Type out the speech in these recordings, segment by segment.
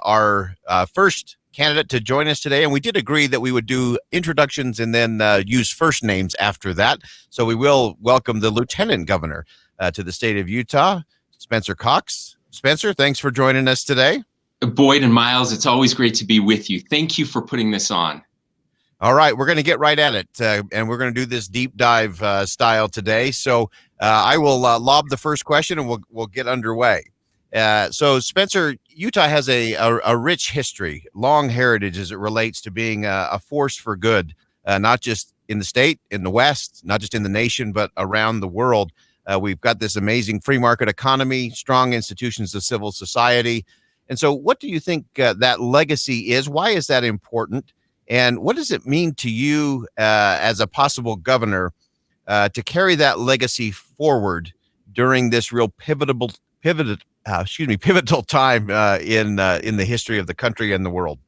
our first candidate to join us today, and we did agree that we would do introductions and then use first names after that. So we will welcome the Lieutenant Governor to the state of Utah, Spencer Cox. Spencer, thanks for joining us today. Boyd and Miles, it's always great to be with you. Thank you for putting this on. All right, we're going to get right at it, and we're going to do this deep dive style today. So I will lob the first question, and we'll get underway. So, Spencer, Utah has a rich history, long heritage as it relates to being a force for good, not just in the state, in the West, not just in the nation, but around the world. We've got this amazing free market economy, strong institutions of civil society. And so what do you think that legacy is? Why is that important? And what does it mean to you as a possible governor to carry that legacy forward during this real pivotal time in the history of the country and the world?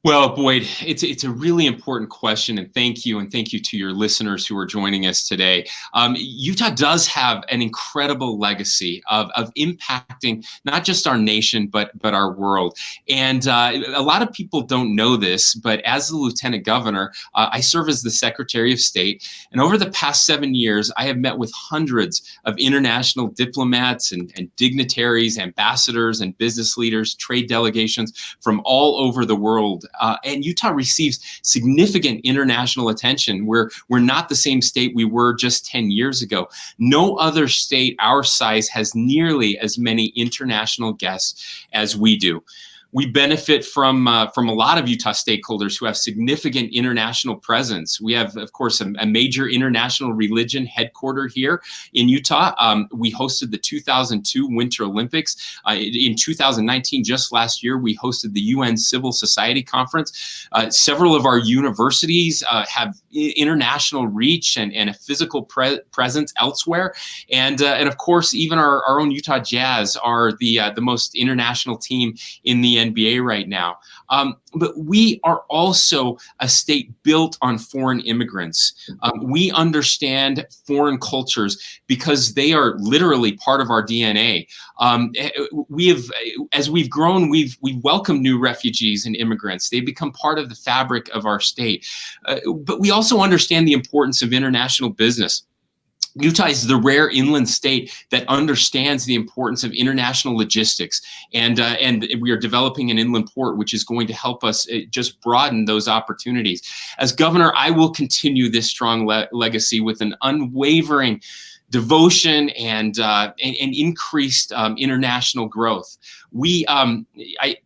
Well, Boyd, it's a really important question, and thank you to your listeners who are joining us today. Utah does have an incredible legacy of impacting not just our nation but our world. And a lot of people don't know this, but as the Lieutenant Governor, I serve as the Secretary of State. And over the past 7 years, I have met with hundreds of international diplomats and dignitaries, ambassadors and business leaders, trade delegations from all over the world. And Utah receives significant international attention. We're not the same state we were just 10 years ago. No other state our size has nearly as many international guests as we do. We benefit from a lot of Utah stakeholders who have significant international presence. We have, of course, a major international religion headquartered here in Utah. We hosted the 2002 Winter Olympics. In 2019, just last year, we hosted the UN Civil Society Conference. Several of our universities have international reach and a physical presence elsewhere. And of course, even our own Utah Jazz are the most international team in the NBA right now. But we are also a state built on foreign immigrants. We understand foreign cultures because they are literally part of our DNA. As we've grown, we've welcomed new refugees and immigrants. They become part of the fabric of our state. But we also understand the importance of international business. Utah is the rare inland state that understands the importance of international logistics, and we are developing an inland port, which is going to help us just broaden those opportunities. As governor, I will continue this strong legacy with an unwavering devotion and increased international growth.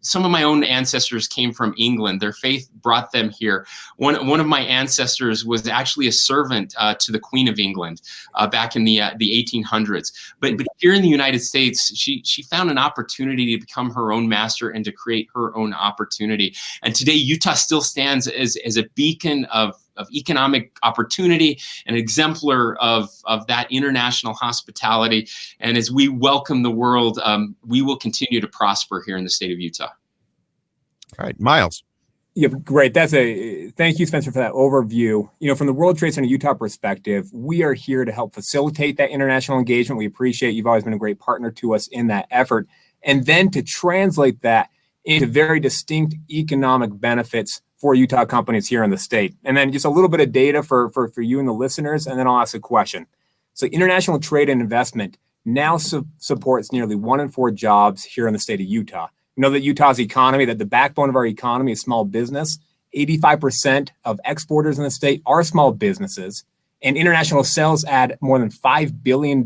Some of my own ancestors came from England. Their faith brought them here. One of my ancestors was actually a servant to the Queen of England back in the 1800s. But here in the United States, she found an opportunity to become her own master and to create her own opportunity. And today, Utah still stands as a beacon of economic opportunity, an exemplar of that international hospitality. And as we welcome the world, we will continue to prosper here in the state of Utah. All right, Miles. Yeah, great. Thank you, Spencer, for that overview. From the World Trade Center Utah perspective, we are here to help facilitate that international engagement. We appreciate you've always been a great partner to us in that effort. And then to translate that into very distinct economic benefits for Utah companies here in the state. And then just a little bit of data for you and the listeners, and then I'll ask a question. So international trade and investment now supports nearly 1 in 4 jobs here in the state of Utah. You know that Utah's economy, that the backbone of our economy is small business. 85% of exporters in the state are small businesses, and international sales add more than $5 billion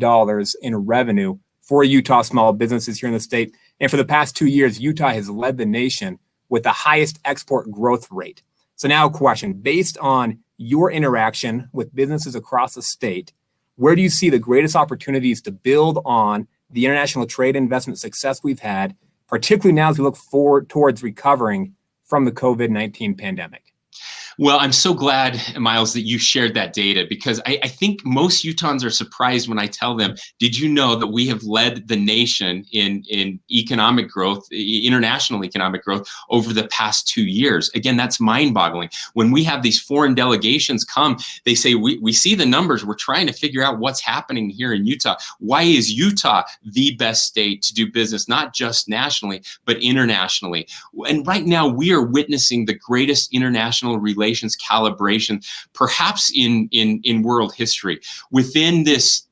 in revenue for Utah small businesses here in the state. And for the past 2 years, Utah has led the nation with the highest export growth rate. So now a question, based on your interaction with businesses across the state, where do you see the greatest opportunities to build on the international trade and investment success we've had, particularly now as we look forward towards recovering from the COVID-19 pandemic? Well, I'm so glad, Miles, that you shared that data, because I think most Utahns are surprised when I tell them, did you know that we have led the nation in economic growth, international economic growth, over the past 2 years? Again, that's mind-boggling. When we have these foreign delegations come, they say, we see the numbers. We're trying to figure out what's happening here in Utah. Why is Utah the best state to do business, not just nationally, but internationally? And right now, we are witnessing the greatest international relations calibration, perhaps in world history. Within this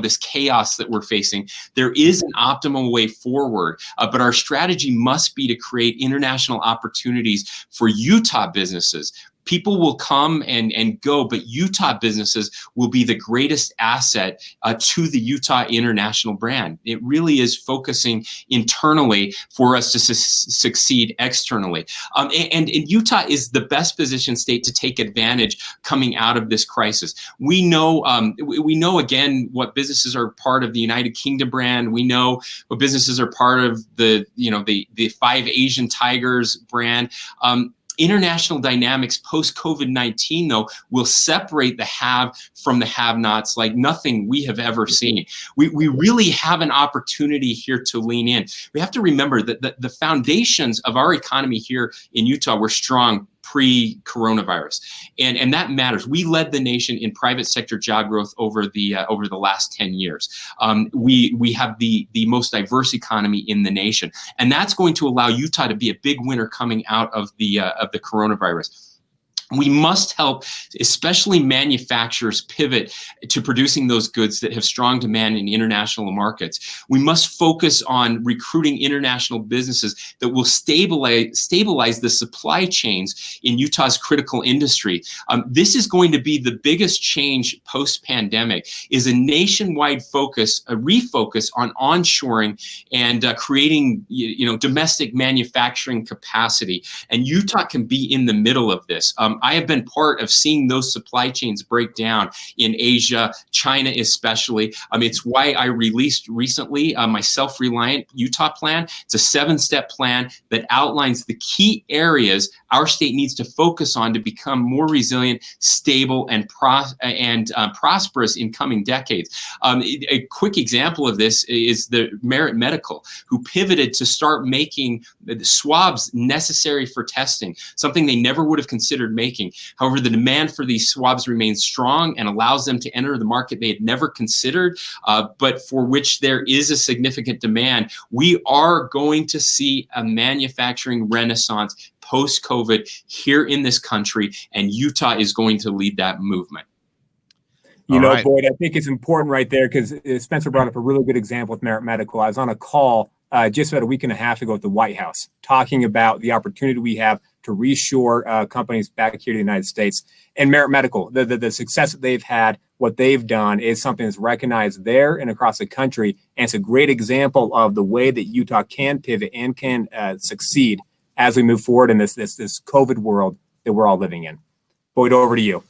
this chaos that we're facing, there is an optimal way forward, but our strategy must be to create international opportunities for Utah businesses. People will come and go, but Utah businesses will be the greatest asset to the Utah international brand. It really is focusing internally for us to succeed externally. And Utah is the best positioned state to take advantage coming out of this crisis. We know again what businesses are part of the United Kingdom brand. We know what businesses are part of the Five Asian Tigers brand. International dynamics post-COVID-19, though, will separate the have from the have-nots like nothing we have ever seen. We really have an opportunity here to lean in. We have to remember that the foundations of our economy here in Utah were strong pre-coronavirus, and that matters. We led the nation in private sector job growth over the last 10 years. We have the most diverse economy in the nation, and that's going to allow Utah to be a big winner coming out of the coronavirus. We must help, especially manufacturers, pivot to producing those goods that have strong demand in international markets. We must focus on recruiting international businesses that will stabilize the supply chains in Utah's critical industry. This is going to be the biggest change post-pandemic, is a nationwide focus, a refocus on onshoring and creating domestic manufacturing capacity. And Utah can be in the middle of this. I have been part of seeing those supply chains break down in Asia, China especially. It's why I released recently my Self-Reliant Utah Plan. It's a 7-step plan that outlines the key areas our state needs to focus on to become more resilient, stable, and prosperous in coming decades. A quick example of this is the Merit Medical, who pivoted to start making the swabs necessary for testing, something they never would have considered making. However, the demand for these swabs remains strong and allows them to enter the market they had never considered, but for which there is a significant demand. We are going to see a manufacturing renaissance post-COVID here in this country, and Utah is going to lead that movement. Right. Boyd, I think it's important right there, because Spencer brought up a really good example with Merit Medical. I was on a call just about a week and a half ago at the White House, talking about the opportunity we have to reshore companies back here to the United States. And Merit Medical, the success that they've had, what they've done is something that's recognized there and across the country. And it's a great example of the way that Utah can pivot and can succeed as we move forward in this COVID world that we're all living in. Boyd, over to you.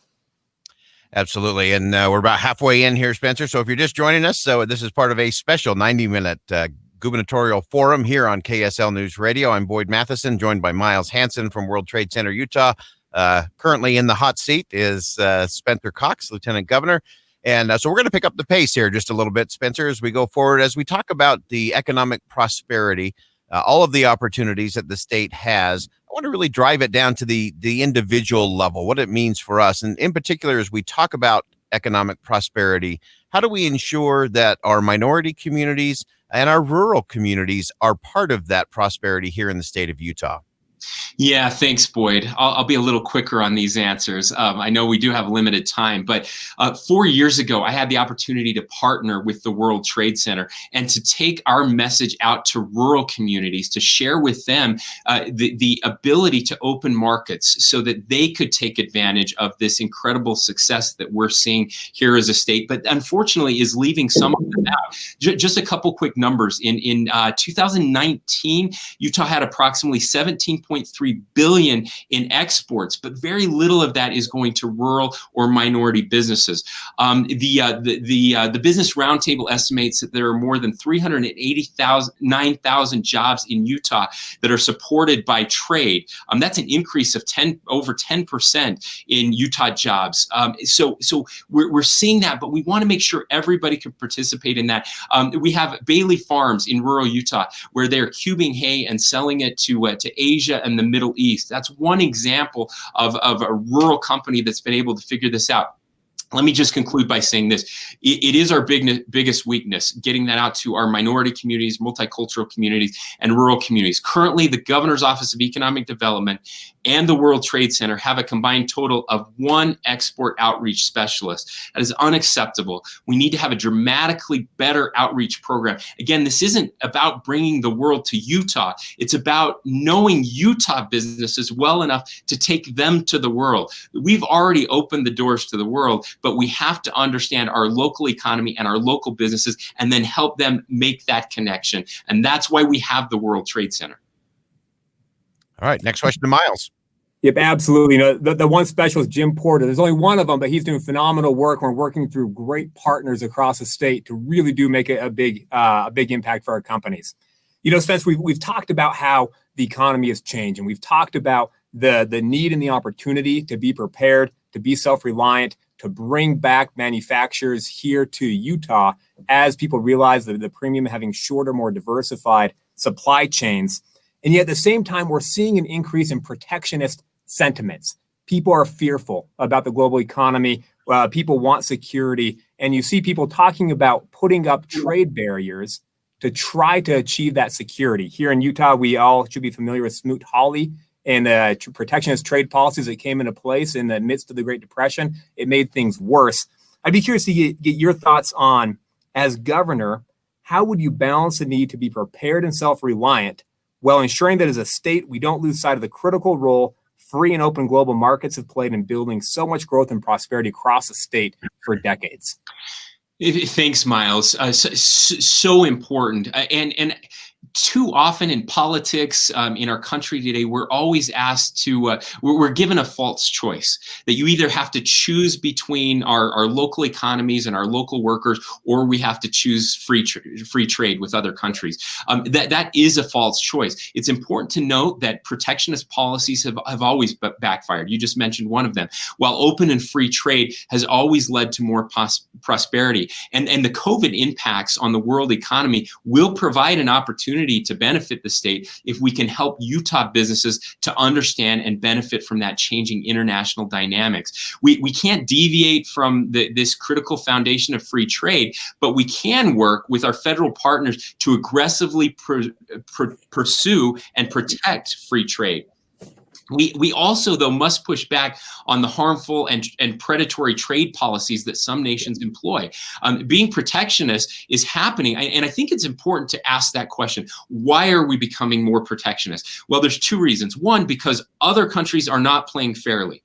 Absolutely. And we're about halfway in here, Spencer. So if you're just joining us, so this is part of a special 90-minute gubernatorial forum here on KSL News Radio. I'm Boyd Matheson, joined by Miles Hansen from World Trade Center, Utah. Currently in the hot seat is Spencer Cox, Lieutenant Governor. And so we're going to pick up the pace here just a little bit, Spencer, as we go forward, as we talk about the economic prosperity, all of the opportunities that the state has. I want to really drive it down to the individual level, what it means for us. And in particular, as we talk about economic prosperity, how do we ensure that our minority communities and our rural communities are part of that prosperity here in the state of Utah? Yeah, thanks, Boyd. I'll be a little quicker on these answers. I know we do have limited time, but 4 years ago, I had the opportunity to partner with the World Trade Center and to take our message out to rural communities, to share with them the ability to open markets so that they could take advantage of this incredible success that we're seeing here as a state, but unfortunately is leaving some of them out. Just a couple quick numbers. In 2019, Utah had approximately 17.5 1.3 billion in exports, but very little of that is going to rural or minority businesses. The Business Roundtable estimates that there are more than 389,000 jobs in Utah that are supported by trade. That's an increase of over 10% in Utah jobs. So we're seeing that, but we want to make sure everybody can participate in that. We have Bailey Farms in rural Utah where they're cubing hay and selling it to Asia and the Middle East. That's one example of a rural company that's been able to figure this out. Let me just conclude by saying this. It is our biggest weakness, getting that out to our minority communities, multicultural communities, and rural communities. Currently, the Governor's Office of Economic Development and the World Trade Center have a combined total of 1 export outreach specialist. That is unacceptable. We need to have a dramatically better outreach program. Again, this isn't about bringing the world to Utah. It's about knowing Utah businesses well enough to take them to the world. We've already opened the doors to the world, but we have to understand our local economy and our local businesses and then help them make that connection. And that's why we have the World Trade Center. All right, next question to Miles. Yep, absolutely. The one specialist, Jim Porter, there's only one of them, but he's doing phenomenal work. We're working through great partners across the state to really do make a big impact for our companies. Spence, we've talked about how the economy has changed, and we've talked about the need and the opportunity to be prepared, to be self-reliant, to bring back manufacturers here to Utah as people realize that the premium of having shorter, more diversified supply chains. And yet at the same time, we're seeing an increase in protectionist sentiments. People are fearful about the global economy. People want security. And you see people talking about putting up trade barriers to try to achieve that security. Here in Utah, we all should be familiar with Smoot-Hawley and protectionist trade policies that came into place in the midst of the Great Depression. It made things worse. I'd be curious to get your thoughts on, as governor, how would you balance the need to be prepared and self-reliant while ensuring that as a state, we don't lose sight of the critical role free and open global markets have played in building so much growth and prosperity across the state for decades? Thanks, Miles. So important. And too often in politics, in our country today, we're always asked to, we're given a false choice that you either have to choose between our local economies and our local workers, or we have to choose free trade with other countries. That is a false choice. It's important to note that protectionist policies have always backfired. You just mentioned one of them. While open and free trade has always led to more prosperity, and the COVID impacts on the world economy will provide an opportunity to benefit the state if we can help Utah businesses to understand and benefit from that changing international dynamics. We can't deviate from this critical foundation of free trade, but we can work with our federal partners to aggressively pursue and protect free trade. We also, though, must push back on the harmful and predatory trade policies that some nations employ. Being protectionist is happening, and I think it's important to ask that question. Why are we becoming more protectionist? Well, there's 2 reasons. One, because other countries are not playing fairly.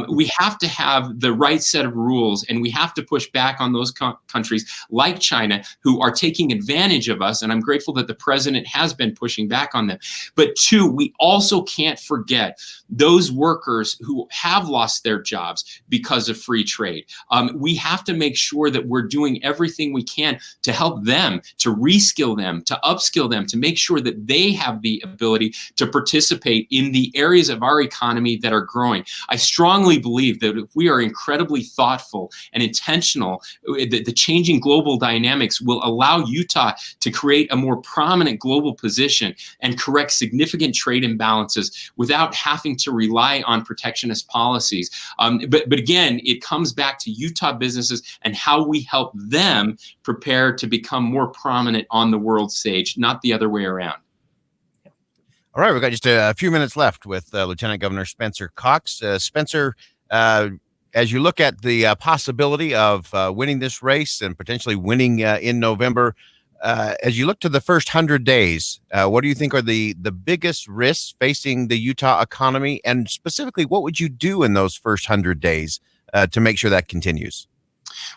We have to have the right set of rules, and we have to push back on those countries like China who are taking advantage of us, and I'm grateful that the president has been pushing back on them. But 2, we also can't forget those workers who have lost their jobs because of free trade. We have to make sure that we're doing everything we can to help them, to reskill them, to upskill them, to make sure that they have the ability to participate in the areas of our economy that are growing. I strongly believe that if we are incredibly thoughtful and intentional, the changing global dynamics will allow Utah to create a more prominent global position and correct significant trade imbalances without having to rely on protectionist policies. But again, it comes back to Utah businesses and how we help them prepare to become more prominent on the world stage, not the other way around. All right, we've got just a few minutes left with Lieutenant Governor Spencer Cox. Spencer, as you look at the possibility of winning this race and potentially winning in November, as you look to the first 100 days, what do you think are the biggest risks facing the Utah economy? And specifically, what would you do in those first 100 days to make sure that continues?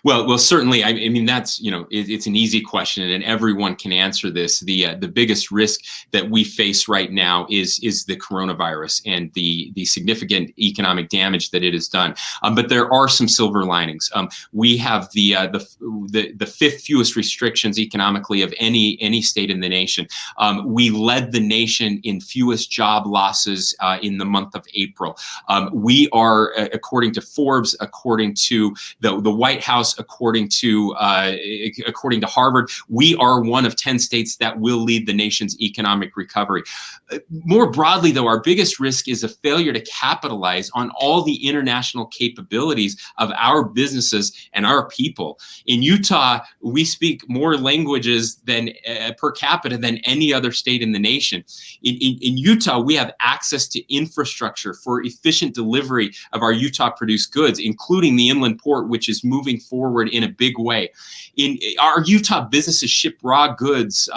Well, certainly. I mean, that's, it's an easy question, and everyone can answer this. The biggest risk that we face right now is the coronavirus and the significant economic damage that it has done. But there are some silver linings. We have the fifth fewest restrictions economically of any state in the nation. We led the nation in fewest job losses in the month of April. We are, according to Forbes, according to the White House, according to Harvard, we are one of 10 states that will lead the nation's economic recovery. More broadly, though, our biggest risk is a failure to capitalize on all the international capabilities of our businesses and our people. In Utah, we speak more languages than per capita than any other state in the nation. In Utah, we have access to infrastructure for efficient delivery of our Utah-produced goods, including the inland port, which is moving forward in a big way. In our Utah businesses ship raw goods,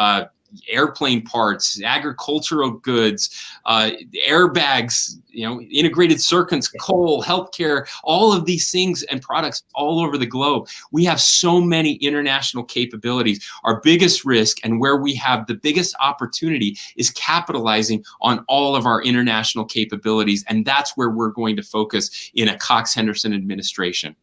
airplane parts, agricultural goods, airbags, integrated circuits, coal, healthcare, all of these things and products all over the globe. We have so many international capabilities. Our biggest risk and where we have the biggest opportunity is capitalizing on all of our international capabilities. And that's where we're going to focus in a Cox-Henderson administration.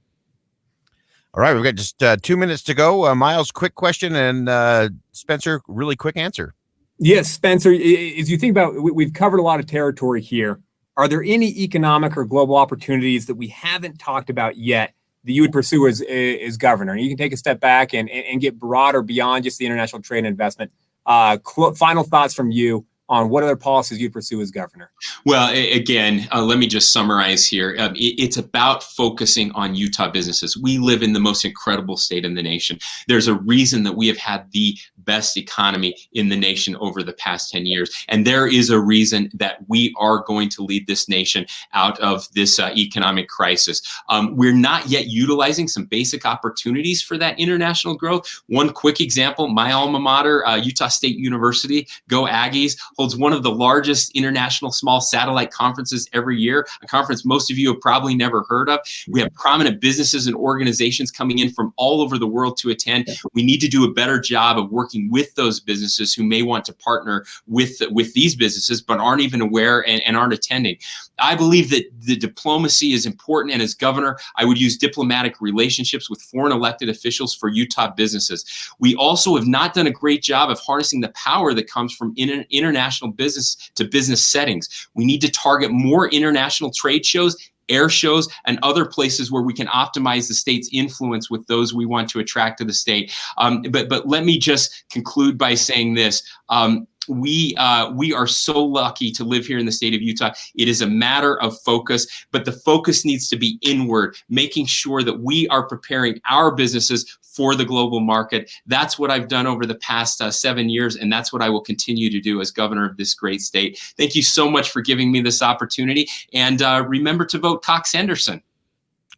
All right, we've got just 2 minutes to go. Miles, quick question, and Spencer, really quick answer. Yes, Spencer, as you think about, we've covered a lot of territory here. Are there any economic or global opportunities that we haven't talked about yet that you would pursue as governor? And you can take a step back and get broader beyond just the international trade and investment. Final thoughts from you on what other policies you'd pursue as governor. Well, again, let me just summarize here. It's about focusing on Utah businesses. We live in the most incredible state in the nation. There's a reason that we have had the best economy in the nation over the past 10 years. And there is a reason that we are going to lead this nation out of this economic crisis. We're not yet utilizing some basic opportunities for that international growth. One quick example, my alma mater, Utah State University, Go Aggies, holds one of the largest international small satellite conferences every year, a conference most of you have probably never heard of. We have prominent businesses and organizations coming in from all over the world to attend. We need to do a better job of working with those businesses who may want to partner with these businesses but aren't even aware and aren't attending. I believe that the diplomacy is important, and as governor, I would use diplomatic relationships with foreign elected officials for Utah businesses. We also have not done a great job of harnessing the power that comes from international business to business settings. We need to target more international trade shows, air shows, and other places where we can optimize the state's influence with those we want to attract to the state. But let me just conclude by saying this. We are so lucky to live here in the state of Utah. It is a matter of focus, but the focus needs to be inward, making sure that we are preparing our businesses for the global market. That's what I've done over the past 7 years, and that's what I will continue to do as governor of this great state. Thank you so much for giving me this opportunity, and remember to vote Cox-Henderson.